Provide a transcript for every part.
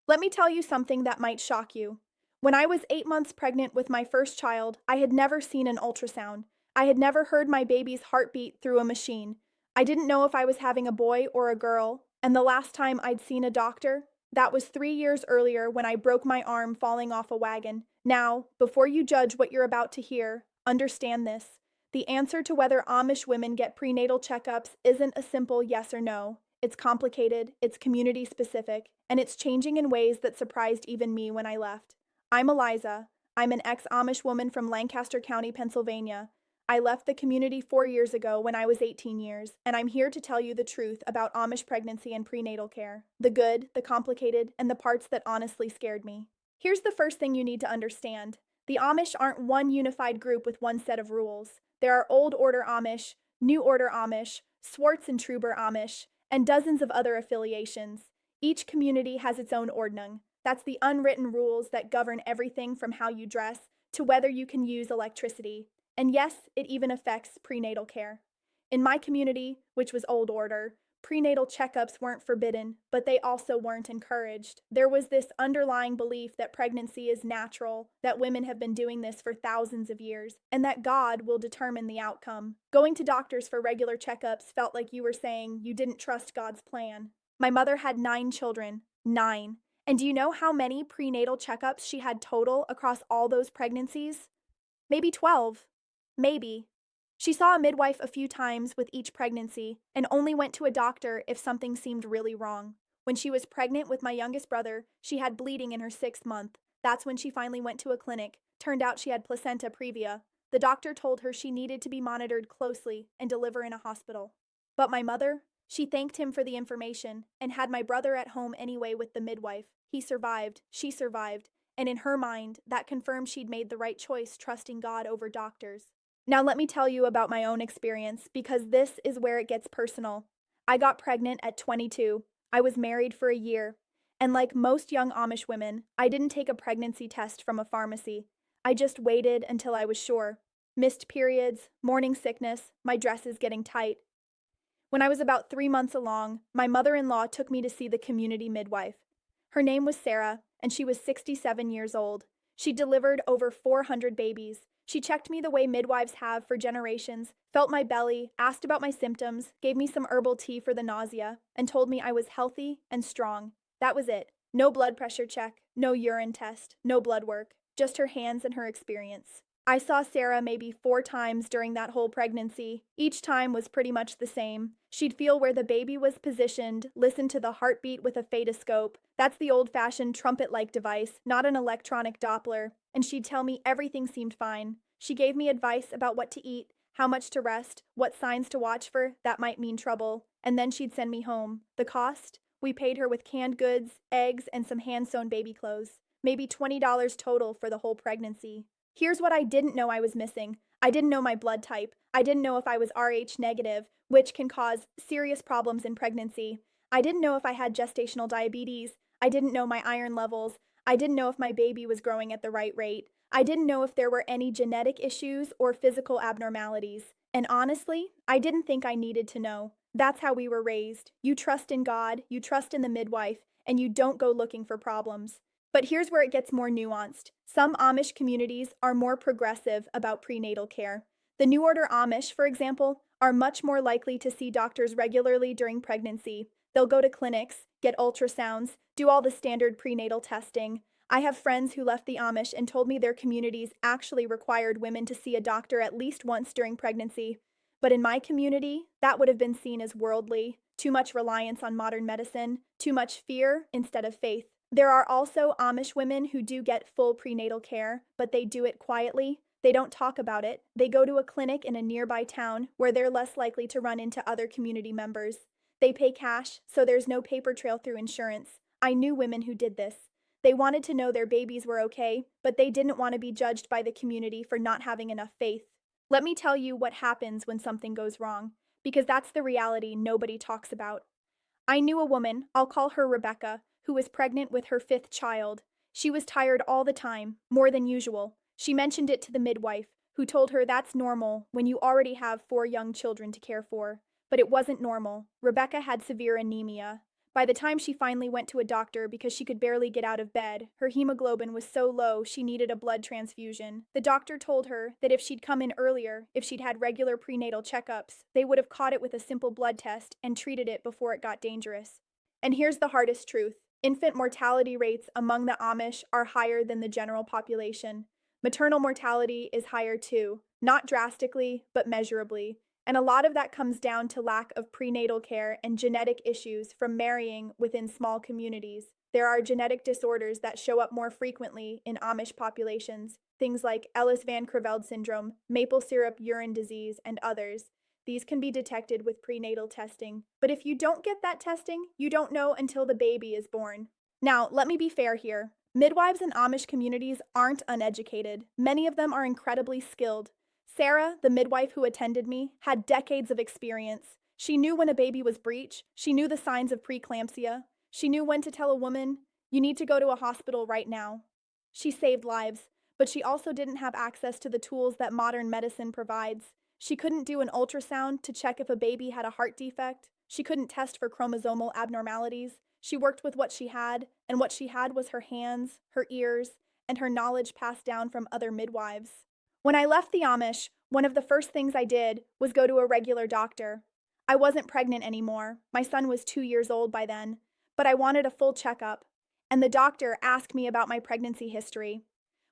Let me tell you something that might shock you. When I was 8 months pregnant with my first child, I had never seen an ultrasound. I had never heard my baby's heartbeat through a machine. I didn't know if I was having a boy or a girl, and the last time I'd seen a doctor, that was 3 years earlier when I broke my arm falling off a wagon. Now, before you judge what you're about to hear, understand this. The answer to whether Amish women get prenatal checkups isn't a simple yes or no. It's complicated, it's community specific, and it's changing in ways that surprised even me when I left. I'm Eliza. I'm an ex-Amish woman from Lancaster County, Pennsylvania. I left the community 4 years ago when I was 18 years, and I'm here to tell you the truth about Amish pregnancy and prenatal care. The good, the complicated, and the parts that honestly scared me. Here's the first thing you need to understand. The Amish aren't one unified group with one set of rules. There are Old Order Amish, New Order Amish, Swartz and Truber Amish, and dozens of other affiliations. Each community has its own ordnung. That's the unwritten rules that govern everything from how you dress to whether you can use electricity. And yes, it even affects prenatal care. In my community, which was Old Order, prenatal checkups weren't forbidden, but they also weren't encouraged. There was this underlying belief that pregnancy is natural, that women have been doing this for thousands of years, and that God will determine the outcome. Going to doctors for regular checkups felt like you were saying you didn't trust God's plan. My mother had 9 children. 9. And do you know how many prenatal checkups she had total across all those pregnancies? Maybe 12. Maybe. She saw a midwife a few times with each pregnancy and only went to a doctor if something seemed really wrong. When she was pregnant with my youngest brother, she had bleeding in her 6th month. That's when she finally went to a clinic. Turned out she had placenta previa. The doctor told her she needed to be monitored closely and deliver in a hospital. But my mother, she thanked him for the information and had my brother at home anyway with the midwife. He survived, she survived, and in her mind, that confirmed she'd made the right choice trusting God over doctors. Now, let me tell you about my own experience because this is where it gets personal. I got pregnant at 22. I was married for a year. And like most young Amish women, I didn't take a pregnancy test from a pharmacy. I just waited until I was sure. Missed periods, morning sickness, my dresses getting tight. When I was about 3 months along, my mother-in-law took me to see the community midwife. Her name was Sarah, and she was 67 years old. She delivered over 400 babies. She checked me the way midwives have for generations, felt my belly, asked about my symptoms, gave me some herbal tea for the nausea, and told me I was healthy and strong. That was it. No blood pressure check, no urine test, no blood work, just her hands and her experience. I saw Sarah maybe 4 times during that whole pregnancy. Each time was pretty much the same. She'd feel where the baby was positioned, listen to the heartbeat with a fetoscope. That's the old-fashioned trumpet-like device, not an electronic Doppler. And she'd tell me everything seemed fine. She gave me advice about what to eat, how much to rest, what signs to watch for that might mean trouble, and then she'd send me home. The cost? We paid her with canned goods, eggs, and some hand-sewn baby clothes. Maybe $20 total for the whole pregnancy. Here's what I didn't know I was missing. I didn't know my blood type. I didn't know if I was Rh negative, which can cause serious problems in pregnancy. I didn't know if I had gestational diabetes. I didn't know my iron levels. I didn't know if my baby was growing at the right rate. I didn't know if there were any genetic issues or physical abnormalities. And honestly, I didn't think I needed to know. That's how we were raised. You trust in God, you trust in the midwife, and you don't go looking for problems. But here's where it gets more nuanced. Some Amish communities are more progressive about prenatal care. The New Order Amish, for example, are much more likely to see doctors regularly during pregnancy. They'll go to clinics, get ultrasounds, do all the standard prenatal testing. I have friends who left the Amish and told me their communities actually required women to see a doctor at least once during pregnancy. But in my community, that would have been seen as worldly, too much reliance on modern medicine, too much fear instead of faith. There are also Amish women who do get full prenatal care, but they do it quietly. They don't talk about it. They go to a clinic in a nearby town where they're less likely to run into other community members. They pay cash, so there's no paper trail through insurance. I knew women who did this. They wanted to know their babies were okay, but they didn't want to be judged by the community for not having enough faith. Let me tell you what happens when something goes wrong, because that's the reality nobody talks about. I knew a woman, I'll call her Rebecca, who was pregnant with her 5th child. She was tired all the time, more than usual. She mentioned it to the midwife, who told her that's normal when you already have 4 young children to care for. But it wasn't normal. Rebecca had severe anemia. By the time she finally went to a doctor because she could barely get out of bed, her hemoglobin was so low she needed a blood transfusion. The doctor told her that if she'd come in earlier, if she'd had regular prenatal checkups, they would have caught it with a simple blood test and treated it before it got dangerous. And here's the hardest truth. Infant mortality rates among the Amish are higher than the general population. Maternal mortality is higher too, not drastically, but measurably. And a lot of that comes down to lack of prenatal care and genetic issues from marrying within small communities. There are genetic disorders that show up more frequently in Amish populations, things like Ellis-Van Creveld syndrome, maple syrup urine disease, and others. These can be detected with prenatal testing. But if you don't get that testing, you don't know until the baby is born. Now, let me be fair here. Midwives in Amish communities aren't uneducated. Many of them are incredibly skilled. Sarah, the midwife who attended me, had decades of experience. She knew when a baby was breech. She knew the signs of preeclampsia. She knew when to tell a woman, "You need to go to a hospital right now." She saved lives, but she also didn't have access to the tools that modern medicine provides. She couldn't do an ultrasound to check if a baby had a heart defect. She couldn't test for chromosomal abnormalities. She worked with what she had, and what she had was her hands, her ears, and her knowledge passed down from other midwives. When I left the Amish, one of the first things I did was go to a regular doctor. I wasn't pregnant anymore. My son was 2 years old by then, but I wanted a full checkup, and the doctor asked me about my pregnancy history.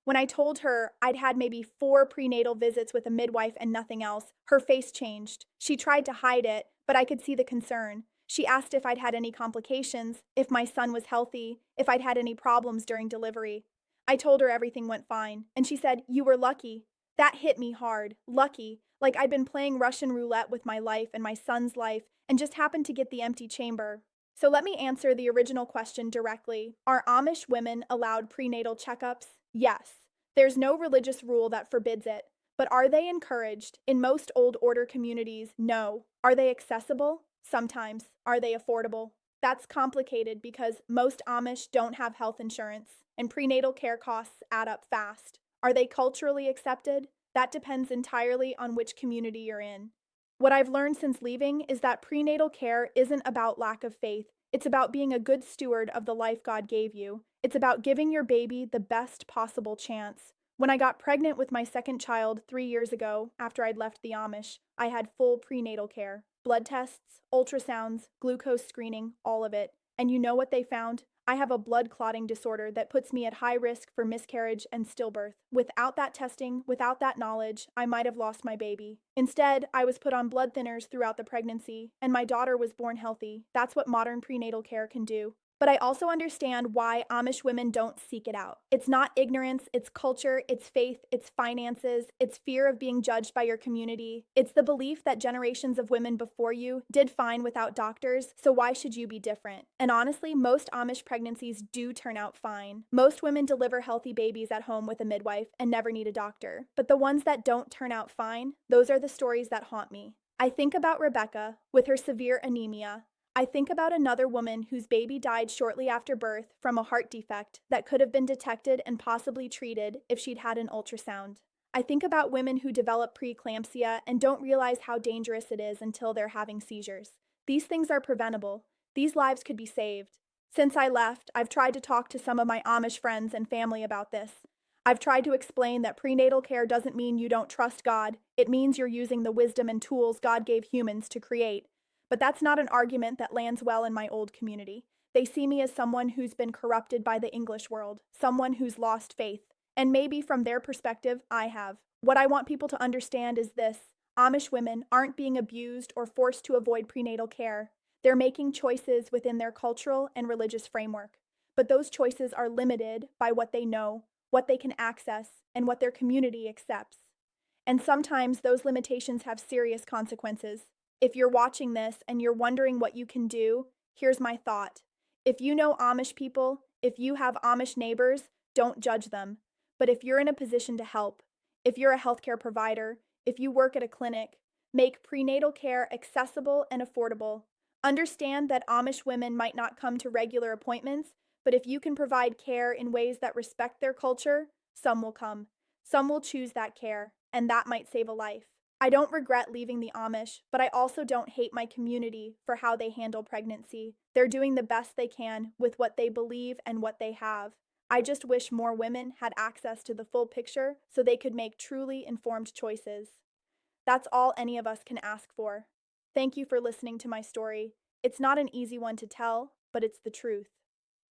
When I told her I'd had maybe 4 prenatal visits with a midwife and nothing else, her face changed. She tried to hide it, but I could see the concern. She asked if I'd had any complications, if my son was healthy, if I'd had any problems during delivery. I told her everything went fine, and she said, "You were lucky." That hit me hard. Lucky. Like I'd been playing Russian roulette with my life and my son's life and just happened to get the empty chamber. So let me answer the original question directly. Are Amish women allowed prenatal checkups? Yes. There's no religious rule that forbids it. But are they encouraged? In most old order communities, no. Are they accessible? Sometimes. Are they affordable? That's complicated because most Amish don't have health insurance, and prenatal care costs add up fast. Are they culturally accepted? That depends entirely on which community you're in. What I've learned since leaving is that prenatal care isn't about lack of faith. It's about being a good steward of the life God gave you. It's about giving your baby the best possible chance. When I got pregnant with my second child 3 years ago, after I'd left the Amish, I had full prenatal care. Blood tests, ultrasounds, glucose screening, all of it. And you know what they found? I have a blood clotting disorder that puts me at high risk for miscarriage and stillbirth. Without that testing, without that knowledge, I might have lost my baby. Instead, I was put on blood thinners throughout the pregnancy, and my daughter was born healthy. That's what modern prenatal care can do. But I also understand why Amish women don't seek it out. It's not ignorance, it's culture, it's faith, it's finances, it's fear of being judged by your community. It's the belief that generations of women before you did fine without doctors, so why should you be different? And honestly, most Amish pregnancies do turn out fine. Most women deliver healthy babies at home with a midwife and never need a doctor. But the ones that don't turn out fine, those are the stories that haunt me. I think about Rebecca with her severe anemia. I think about another woman whose baby died shortly after birth from a heart defect that could have been detected and possibly treated if she'd had an ultrasound. I think about women who develop preeclampsia and don't realize how dangerous it is until they're having seizures. These things are preventable. These lives could be saved. Since I left, I've tried to talk to some of my Amish friends and family about this. I've tried to explain that prenatal care doesn't mean you don't trust God. It means you're using the wisdom and tools God gave humans to create. But that's not an argument that lands well in my old community. They see me as someone who's been corrupted by the English world, someone who's lost faith. And maybe from their perspective, I have. What I want people to understand is this: Amish women aren't being abused or forced to avoid prenatal care. They're making choices within their cultural and religious framework. But those choices are limited by what they know, what they can access, and what their community accepts. And sometimes those limitations have serious consequences. If you're watching this and you're wondering what you can do, here's my thought. If you know Amish people, if you have Amish neighbors, don't judge them. But if you're in a position to help, if you're a healthcare provider, if you work at a clinic, make prenatal care accessible and affordable. Understand that Amish women might not come to regular appointments, but if you can provide care in ways that respect their culture, some will come. Some will choose that care, and that might save a life. I don't regret leaving the Amish, but I also don't hate my community for how they handle pregnancy. They're doing the best they can with what they believe and what they have. I just wish more women had access to the full picture so they could make truly informed choices. That's all any of us can ask for. Thank you for listening to my story. It's not an easy one to tell, but it's the truth.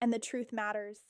And the truth matters.